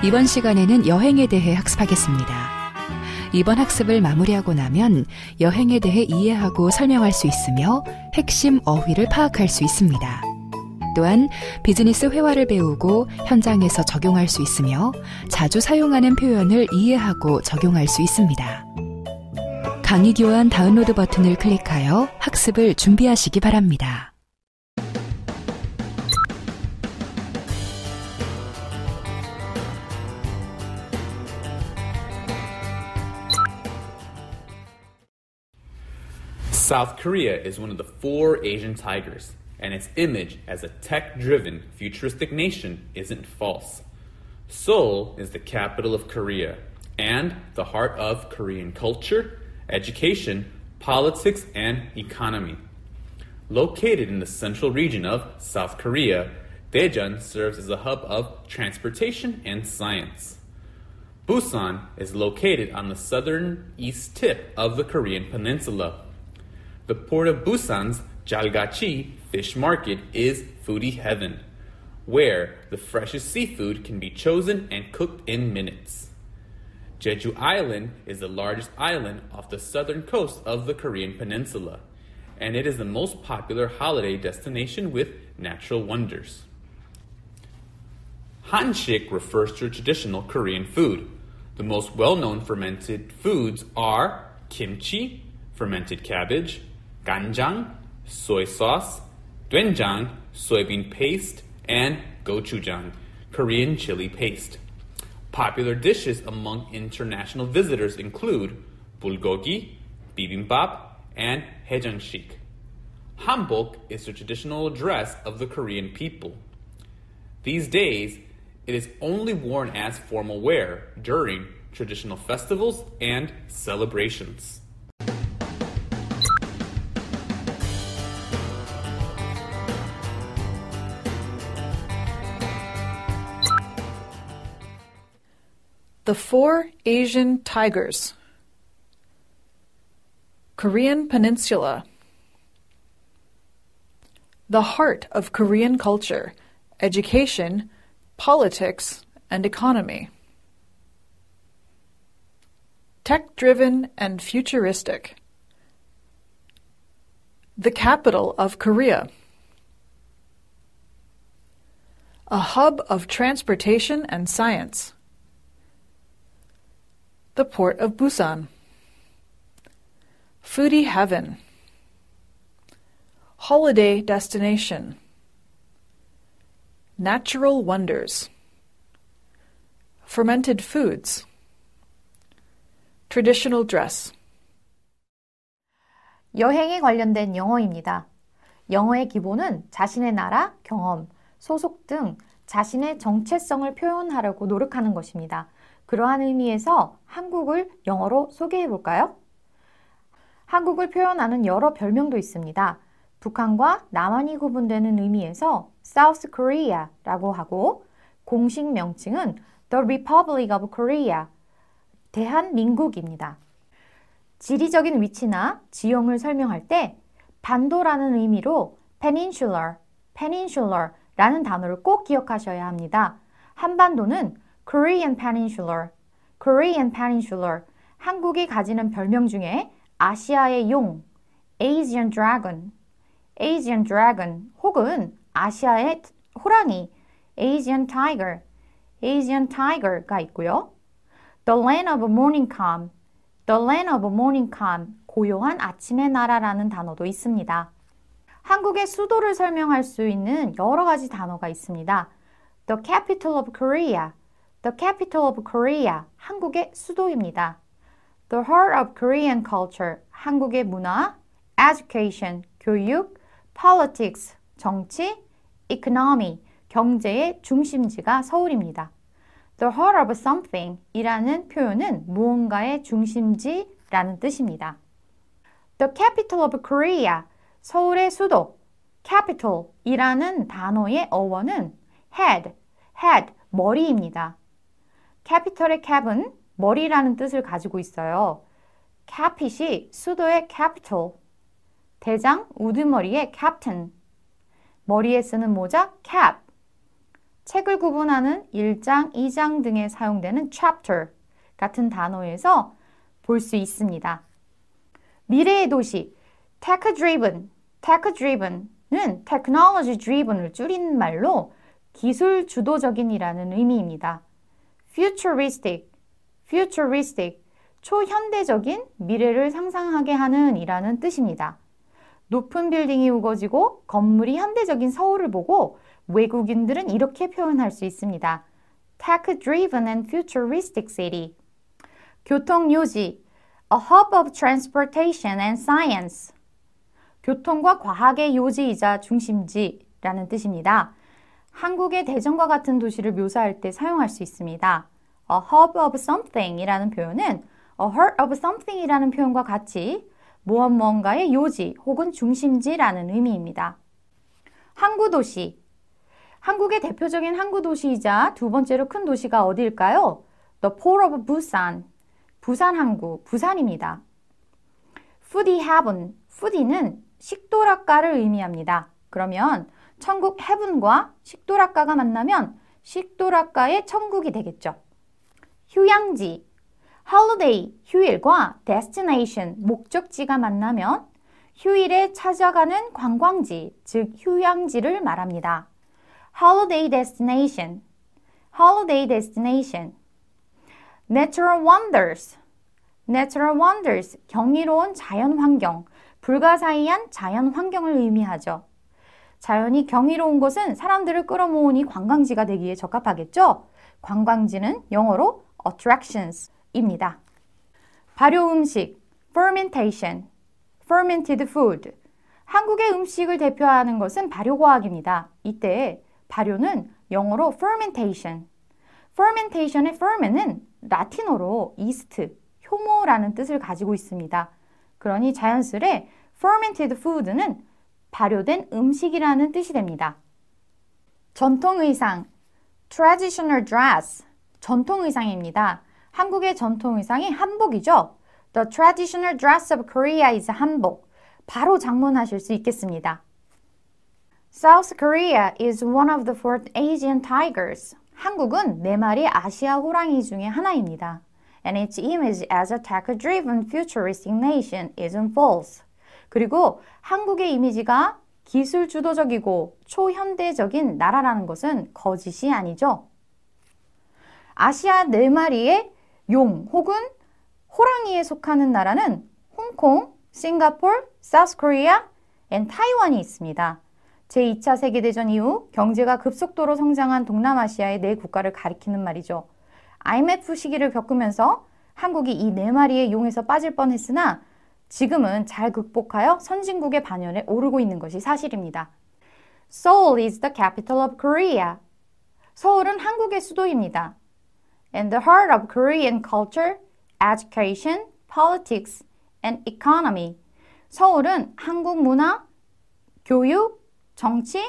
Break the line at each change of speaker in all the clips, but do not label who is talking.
이번 시간에는 여행에 대해 학습하겠습니다. 이번 학습을 마무리하고 나면 여행에 대해 이해하고 설명할 수 있으며 핵심 어휘를 파악할 수 있습니다. 또한 비즈니스 회화를 배우고 현장에서 적용할 수 있으며 자주 사용하는 표현을 이해하고 적용할 수 있습니다. 강의 교환 다운로드 버튼을 클릭하여 학습을 준비하시기 바랍니다.
South Korea is one of the four Asian tigers, and its image as a tech-driven, futuristic nation isn't false. Seoul is the capital of Korea and the heart of Korean culture, education, politics, and economy. Located in the central region of South Korea, Daejeon serves as a hub of transportation and science. Busan is located on the southern east tip of the Korean peninsula. The port of Busan's Jalgachi fish market is foodie heaven, where the freshest seafood can be chosen and cooked in minutes. Jeju Island is the largest island off the southern coast of the Korean peninsula, and it is the most popular holiday destination with natural wonders. Hanshik refers to traditional Korean food. The most well-known fermented foods are kimchi, fermented cabbage, ganjang, soy sauce, doenjang, soybean paste, and gochujang, Korean chili paste. Popular dishes among international visitors include bulgogi, bibimbap, and haejangshik. Hanbok is the traditional dress of the Korean people. These days, it is only worn as formal wear during traditional festivals and celebrations.
The four Asian tigers. Korean Peninsula. The heart of Korean culture, education, politics, and economy. Tech-driven and futuristic. The capital of Korea. A hub of transportation and science. The port of Busan. Foodie heaven. Holiday destination. Natural wonders. Fermented foods. Traditional dress.
여행에 관련된 영어입니다. 영어의 기본은 자신의 나라, 경험, 소속 등 자신의 정체성을 표현하려고 노력하는 것입니다. 그러한 의미에서 한국을 영어로 소개해 볼까요? 한국을 표현하는 여러 별명도 있습니다. 북한과 남한이 구분되는 의미에서 South Korea라고 하고 공식 명칭은 The Republic of Korea, 대한민국입니다. 지리적인 위치나 지형을 설명할 때 반도라는 의미로 peninsular라는 단어를 꼭 기억하셔야 합니다. 한반도는 Korean Peninsula, 한국이 가지는 별명 중에 아시아의 용, Asian Dragon 혹은 아시아의 호랑이, Asian Tiger가 있고요. The Land of Morning Calm, 고요한 아침의 나라라는 단어도 있습니다. 한국의 수도를 설명할 수 있는 여러 가지 단어가 있습니다. The capital of Korea, 한국의 수도입니다. The heart of Korean culture, 한국의 문화, education, 교육, politics, 정치, economy, 경제의 중심지가 서울입니다. The heart of something 이라는 표현은 무언가의 중심지라는 뜻입니다. The capital of Korea, 서울의 수도, capital 이라는 단어의 어원은 head, 머리입니다. capital의 cap은 머리라는 뜻을 가지고 있어요. capit이 수도의 capital, 대장, 우두머리의 captain, 머리에 쓰는 모자 cap, 책을 구분하는 1장, 2장 등에 사용되는 chapter 같은 단어에서 볼 수 있습니다. 미래의 도시, tech-driven, tech-driven은 technology-driven을 줄인 말로 기술 주도적인이라는 의미입니다. futuristic, futuristic, 초현대적인 미래를 상상하게 하는 이라는 뜻입니다. 높은 빌딩이 우거지고 건물이 현대적인 서울을 보고 외국인들은 이렇게 표현할 수 있습니다. Tech-driven and futuristic city. 교통요지, a hub of transportation and science. 교통과 과학의 요지이자 중심지라는 뜻입니다. 한국의 대전과 같은 도시를 묘사할 때 사용할 수 있습니다. A hub of something 이라는 표현은 a heart of something 이라는 표현과 같이 무언가의 요지 혹은 중심지라는 의미입니다. 항구도시. 한국의 대표적인 항구도시이자 두 번째로 큰 도시가 어디일까요? The Port of Busan. 부산 항구, 부산입니다. Foodie Heaven. Foodie는 식도락가를 의미합니다. 그러면 천국 heaven과 식도락가가 만나면 식도락가의 천국이 되겠죠. 휴양지. holiday, 휴일과 destination, 목적지가 만나면 휴일에 찾아가는 관광지, 즉 휴양지를 말합니다. holiday destination, holiday destination. natural wonders, natural wonders, 경이로운 자연 환경, 불가사의한 자연 환경을 의미하죠. 자연이 경이로운 곳은 사람들을 끌어모으니 관광지가 되기에 적합하겠죠. 관광지는 영어로 attractions 입니다. 발효 음식, fermentation, fermented food. 한국의 음식을 대표하는 것은 발효과학입니다. 이때 발효는 영어로 fermentation. fermentation의 ferment은 라틴어로 이스트, 효모라는 뜻을 가지고 있습니다. 그러니 자연스레 fermented food는 발효된 음식이라는 뜻이 됩니다. 전통 의상, traditional dress, 전통 의상입니다. 한국의 전통 의상이 한복이죠. The traditional dress of Korea is 한복. 바로 장문하실 수 있겠습니다. South Korea is one of the four Asian tigers. 한국은 4마리 아시아 호랑이 중에 하나입니다. And its image as a tech-driven futuristic nation isn't false. 그리고 한국의 이미지가 기술 주도적이고 초현대적인 나라라는 것은 거짓이 아니죠. 아시아 4마리의 용 혹은 호랑이에 속하는 나라는 홍콩, 싱가포르, 사우스 코리아, 타이완이 있습니다. 제2차 세계대전 이후 경제가 급속도로 성장한 동남아시아의 4국가를 가리키는 말이죠. IMF 시기를 겪으면서 한국이 이 4마리의 용에서 빠질 뻔했으나 지금은 잘 극복하여 선진국의 반열에 오르고 있는 것이 사실입니다. Seoul is the capital of Korea. 서울은 한국의 수도입니다. And the heart of Korean culture, education, politics, and economy. 서울은 한국 문화, 교육, 정치,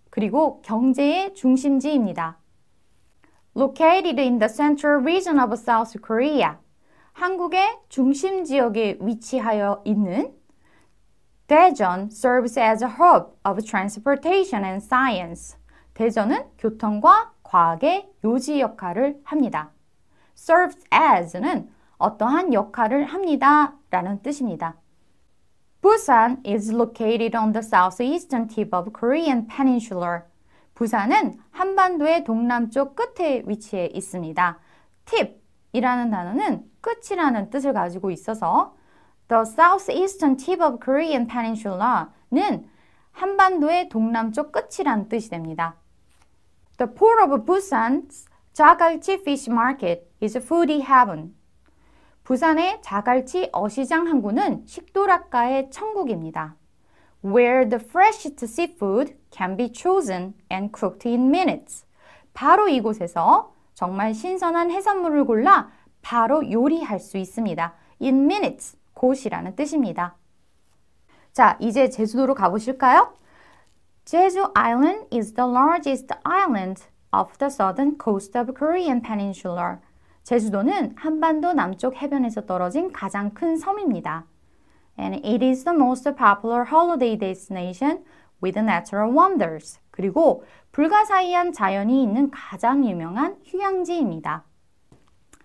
그리고 경제의 중심지입니다. Located in the central region of South Korea. 한국의 중심 지역에 위치하여 있는 대전 serves as a hub of transportation and science. 대전은 교통과 과학의 요지 역할을 합니다. serves as는 어떠한 역할을 합니다 라는 뜻입니다. Busan is located on the southeastern tip of Korean Peninsula. 부산은 한반도의 동남쪽 끝에 위치해 있습니다. tip이라는 단어는 끝이라는 뜻을 가지고 있어서 the southeastern tip of Korean Peninsula는 한반도의 동남쪽 끝이라는 뜻이 됩니다. The port of Busan's 자갈치 fish market is a foodie heaven. 부산의 자갈치 어시장 항구는 식도락가의 천국입니다. Where the freshest seafood can be chosen and cooked in minutes. 바로 이곳에서 정말 신선한 해산물을 골라 바로 요리할 수 있습니다. In minutes, 곧이라는 뜻입니다. 자, 이제 제주도로 가보실까요? Jeju Island is the largest island of the southern coast of Korean Peninsula. 제주도는 한반도 남쪽 해변에서 떨어진 가장 큰 섬입니다. And it is the most popular holiday destination with natural wonders. 그리고 불가사의한 자연이 있는 가장 유명한 휴양지입니다.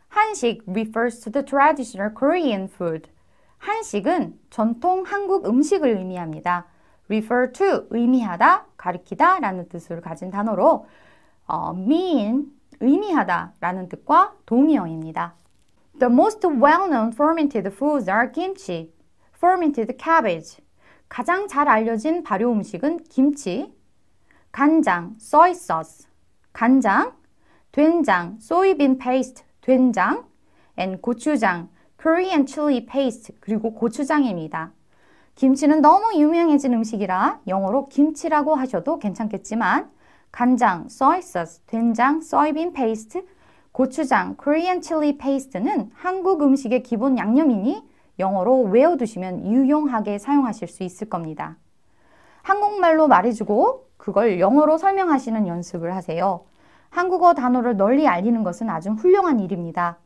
한식 refers to the traditional Korean food. 한식은 전통 한국 음식을 의미합니다. refer to, 의미하다, 가리키다 라는 뜻을 가진 단어로 mean, 의미하다 라는 뜻과 동의어입니다. The most well-known fermented foods are kimchi, fermented cabbage. 가장 잘 알려진 발효 음식은 김치, 간장, soy sauce, 간장, 된장, soybean paste, 된장, and 고추장, Korean chili paste, 그리고 고추장입니다. 김치는 너무 유명해진 음식이라 영어로 김치라고 하셔도 괜찮겠지만 간장, soy sauce, 된장, soybean paste, 고추장, Korean chili paste는 한국 음식의 기본 양념이니 영어로 외워두시면 유용하게 사용하실 수 있을 겁니다. 한국말로 말해주고 그걸 영어로 설명하시는 연습을 하세요. 한국어 단어를 널리 알리는 것은 아주 훌륭한 일입니다.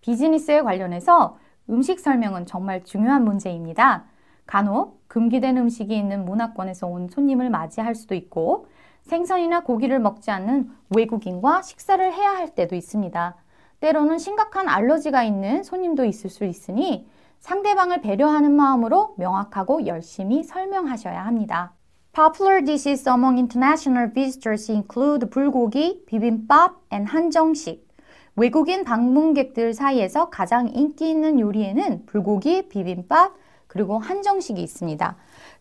비즈니스에 관련해서 음식 설명은 정말 중요한 문제입니다. 간혹 금기된 음식이 있는 문화권에서 온 손님을 맞이할 수도 있고 생선이나 고기를 먹지 않는 외국인과 식사를 해야 할 때도 있습니다. 때로는 심각한 알러지가 있는 손님도 있을 수 있으니 상대방을 배려하는 마음으로 명확하고 열심히 설명하셔야 합니다. Popular dishes among international visitors include 불고기, 비빔밥, and 한정식. 외국인 방문객들 사이에서 가장 인기 있는 요리에는 불고기, 비빔밥, 그리고 한정식이 있습니다.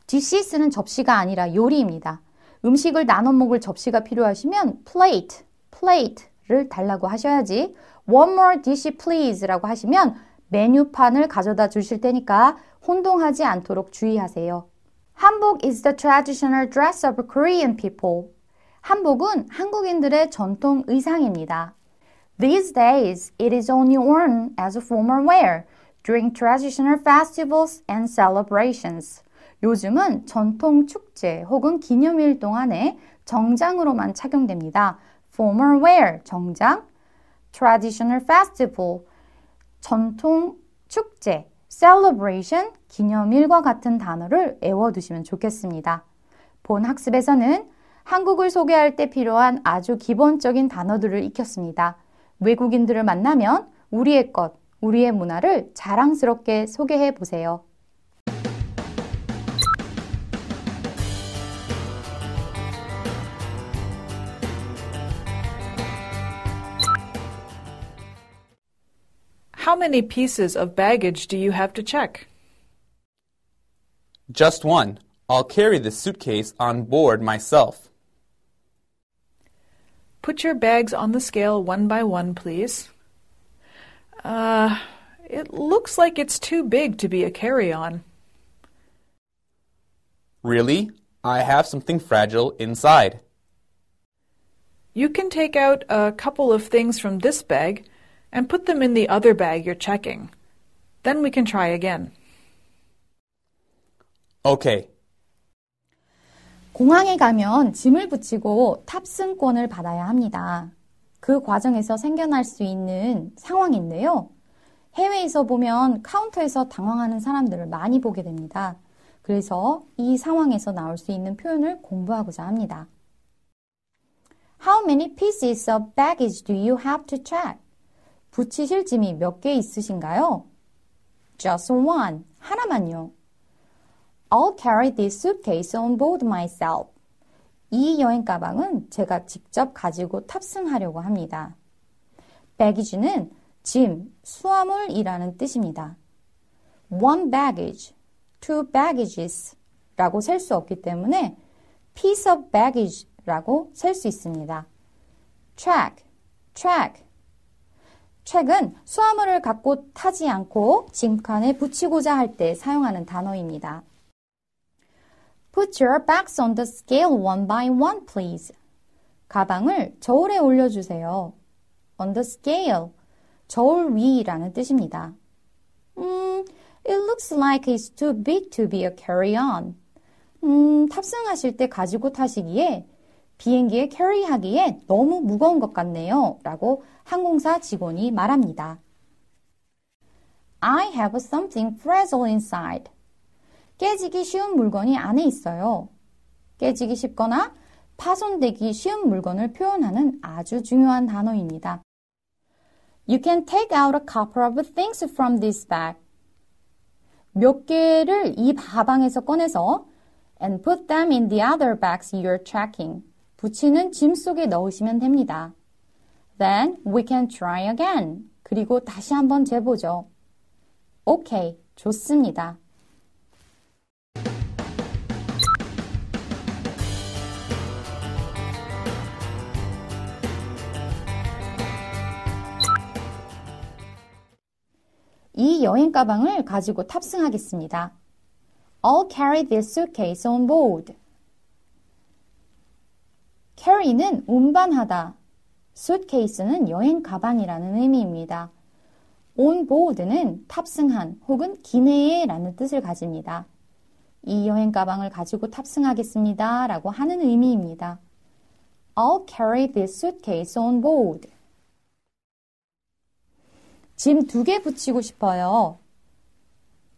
dishes는 접시가 아니라 요리입니다. 음식을 나눠 먹을 접시가 필요하시면 plate를 달라고 하셔야지 one more dish please라고 하시면 메뉴판을 가져다 주실 테니까 혼동하지 않도록 주의하세요. 한복 is the traditional dress of Korean people. 한복은 한국인들의 전통 의상입니다. These days, it is only worn as a formal wear during traditional festivals and celebrations. 요즘은 전통 축제 혹은 기념일 동안에 정장으로만 착용됩니다. Formal wear, 정장, traditional festival, 전통 축제, celebration, 기념일과 같은 단어를 외워두시면 좋겠습니다. 본 학습에서는 한국을 소개할 때 필요한 아주 기본적인 단어들을 익혔습니다. 외국인들을 만나면 우리의 것, 우리의 문화를 자랑스럽게 소개해 보세요.
How many pieces of baggage do you have to check?
Just one. I'll carry the suitcase on board myself.
Put your bags on the scale one by one, please. It looks like it's too big to be a carry-on.
Really? I have something fragile inside.
You can take out a couple of things from this bag and put them in the other bag you're checking. Then we can try again.
Okay.
공항에 가면 짐을 붙이고 탑승권을 받아야 합니다. 그 과정에서 생겨날 수 있는 상황인데요. 해외에서 보면 카운터에서 당황하는 사람들을 많이 보게 됩니다. 그래서 이 상황에서 나올 수 있는 표현을 공부하고자 합니다. How many pieces of baggage do you have to check? 붙이실 짐이 몇 개 있으신가요? Just one. 하나만요. I'll carry this suitcase on board myself. 이 여행 가방은 제가 직접 가지고 탑승하려고 합니다. baggage는 짐, 수화물이라는 뜻입니다. one baggage, two baggages 라고 셀 수 없기 때문에 piece of baggage 라고 셀 수 있습니다. track. 책은 수화물을 갖고 타지 않고 짐칸에 붙이고자 할 때 사용하는 단어입니다. Put your bags on the scale one by one, please. 가방을 저울에 올려주세요. On the scale, 저울 위라는 뜻입니다. It looks like it's too big to be a carry-on. 탑승하실 때 가지고 타시기에 비행기에 캐리하기에 너무 무거운 것 같네요. 라고 항공사 직원이 말합니다. I have something fragile inside. 깨지기 쉬운 물건이 안에 있어요. 깨지기 쉽거나 파손되기 쉬운 물건을 표현하는 아주 중요한 단어입니다. You can take out a couple of things from this bag. 몇 개를 이 가방에서 꺼내서 and put them in the other bags you're checking. 붙이는 짐 속에 넣으시면 됩니다. Then we can try again. 그리고 다시 한번 재보죠. 오케이, 좋습니다. 이 여행 가방을 가지고 탑승하겠습니다. I'll carry this suitcase on board. carry는 운반하다, suitcase는 여행 가방이라는 의미입니다. on board는 탑승한 혹은 기내에라는 뜻을 가집니다. 이 여행 가방을 가지고 탑승하겠습니다 라고 하는 의미입니다. I'll carry this suitcase on board. 짐 2개 붙이고 싶어요.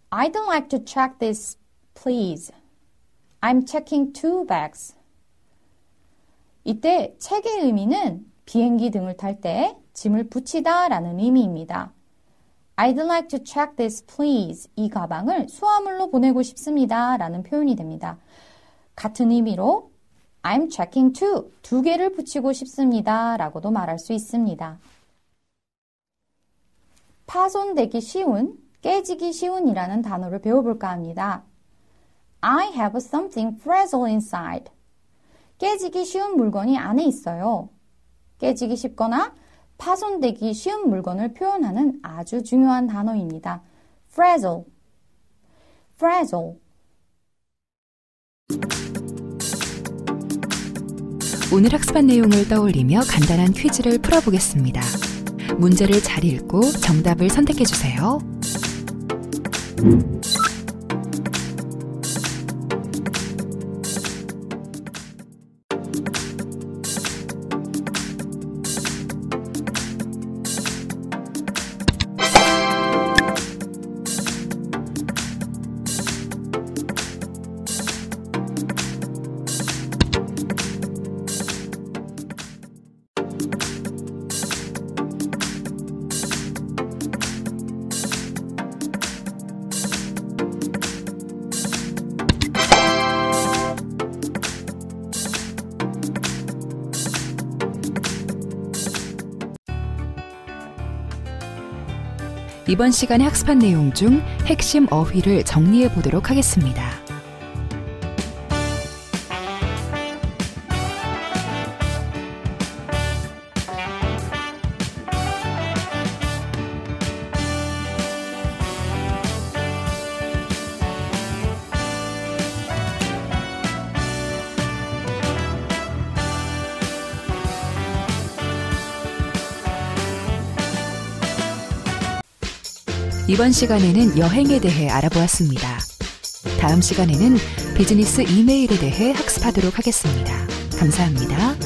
I'd like to check this, please. I'm checking 2 bags. 이때 check의 의미는 비행기 등을 탈 때 짐을 붙이다 라는 의미입니다. I'd like to check this, please. 이 가방을 수화물로 보내고 싶습니다 라는 표현이 됩니다. 같은 의미로 I'm checking 2 개를 붙이고 싶습니다 라고도 말할 수 있습니다. 파손되기 쉬운, 깨지기 쉬운이라는 단어를 배워볼까 합니다. I have something fragile inside. 깨지기 쉬운 물건이 안에 있어요. 깨지기 쉽거나 파손되기 쉬운 물건을 표현하는 아주 중요한 단어입니다. fragile. fragile.
오늘 학습한 내용을 떠올리며 간단한 퀴즈를 풀어보겠습니다. 문제를 잘 읽고 정답을 선택해 주세요. 이번 시간에 학습한 내용 중 핵심 어휘를 정리해 보도록 하겠습니다. 이번 시간에는 여행에 대해 알아보았습니다. 다음 시간에는 비즈니스 이메일에 대해 학습하도록 하겠습니다. 감사합니다.